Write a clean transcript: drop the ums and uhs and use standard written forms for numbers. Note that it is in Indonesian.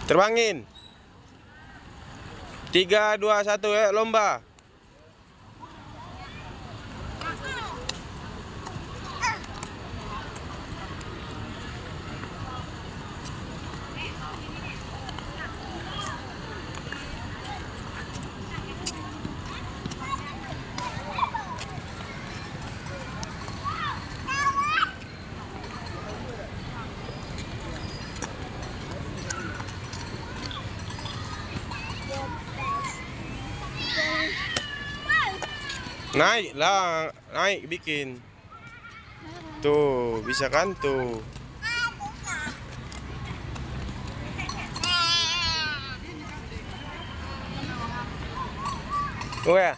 Terbangin. 3, 2, 1 ya, lomba. Naik lah, naik bikin. Tuh, bisa kan tuh. Oh ya.